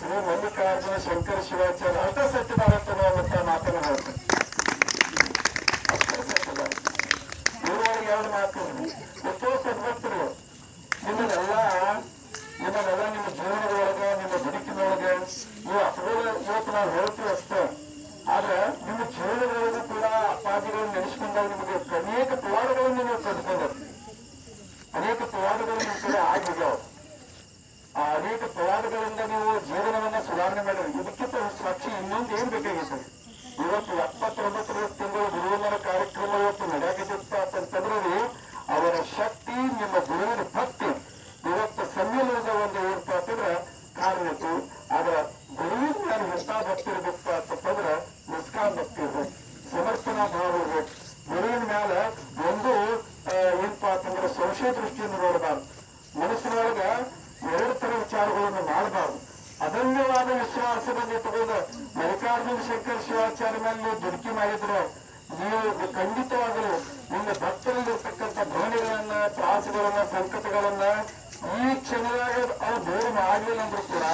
ಶ್ರೀ ಮಲ್ಲಿಕಾರ್ಜುನ ಶಂಕರ ಶಿವಾಚಾರ್ಯ ಅರ್ಥ ಸತ್ಯದಾಗತ್ತದ ಅಂತ ಮಾತನ್ನು ಹೇಳ್ತಾರೆ. ಅರ್ಥ ಸತ್ಯದ ಇವ್ರೊಳಗೆ ಎರಡು ಮಾತು ಎಷ್ಟೋ ಸದ್ಭಕ್ತರು ನಿಮ್ಮನ್ನೆಲ್ಲ ನಿಮ್ಮ ಜೀವನದೊಳಗೆ ನಿಮ್ಮ ಬದುಕಿನೊಳಗೆ ನೀವು ಅಪರೋಧ ಇವತ್ತು ನಾವು ಹೇಳ್ತೀವಿ ಅಷ್ಟೇ. ಆದ್ರೆ ನಿಮ್ಮ ಜೀವನದೊಳಗೂ ಕೂಡ ಅಪ್ಪಾಜಿಗಳನ್ನು ನೆನೆಸ್ಕೊಂಡಾಗ ನಿಮಗೆ ಅನೇಕ ಪವಾಡಗಳನ್ನು ನೀವು ಕಲ್ತ್ಕೊಂಡ್ರಿ, ಅನೇಕ ಪವಾಡಗಳು ನಿಮ್ಮ ಕಡೆ ಆಗಿದ್ದಾವ. ಆ ಅನೇಕ ಪವಾಡಗಳಿಂದ ನೀವು ಜೀವನವನ್ನ ಸುಧಾರಣೆ ಮಾಡಿರಿ. ಇದಕ್ಕಿಂತ ಸಾಕ್ಷಿ ಇನ್ನೊಂದು ಏನ್ ಬೇಕಾಗಿತ್ತು? ಇವತ್ತು 79 ತಿಂಗಳು ಗುರುವಿನ ಕಾರ್ಯಕ್ರಮ ಇವತ್ತು ನಡೆಯಾಗಿದ್ದ ಅಂತಂದ್ರೆ ಅವರ ಶಕ್ತಿ, ನಿಮ್ಮ ಗುರುವಿನ ಭಕ್ತಿ ಇವತ್ತು ಸಮ್ಮೇಳನದ ಒಂದು ಏನಪ್ಪಾ ಅಂತಂದ್ರೆ ಕಾರಣ ಇತ್ತು. ಆದ್ರ ಗುರುವಿನ ಮೇಲೆ ಎಂತ ಭಕ್ತಿ ಇರ್ಬೇಕು ಅಂತಂದ್ರೆ ನಿಷ್ಕಾಮ ಭಕ್ತಿ ಇರ್ಬೇಕು, ಸಮರ್ಪಣಾ ಭಾವ ಇರ್ಬೇಕು. ಗುರುವಿನ ಮೇಲೆ ಒಂದು ಏನಪ್ಪಾ ಅಂತಂದ್ರೆ ಸಂಶಯ ದೃಷ್ಟಿಯಿಂದ ನೋಡಬಾರ್ದು. ಮನಸ್ಸಿನೊಳಗ ಎರಡು ತರ ವಿಚಾರಗಳನ್ನು ಮಾಡಬಾರ್ದು. ಅದನ್ಯವಾದ ವಿಶ್ವಾಸದಲ್ಲಿ ತಗೊಂಡು ಮಲ್ಲಿಕಾರ್ಜುನ ಶಂಕರ ಶಿವಾಚಾರ್ಯ ಮೇಲೆ ನೀವು ದುಡುಕಿ ಮಾಡಿದ್ರೆ ನೀವು ಖಂಡಿತವಾಗಲು ನಿಮ್ಮ ಭಕ್ತರಲ್ಲಿರ್ತಕ್ಕಂಥ ಭಾವನೆಗಳನ್ನ, ತ್ರಾಸಗಳನ್ನ, ಸಂಕಟಗಳನ್ನ ಈ ಕ್ಷಣದಾಗ ಅವ್ರು ದೂರ ಮಾಡಲಿಲ್ಲ ಅಂದ್ರೂ ಕೂಡ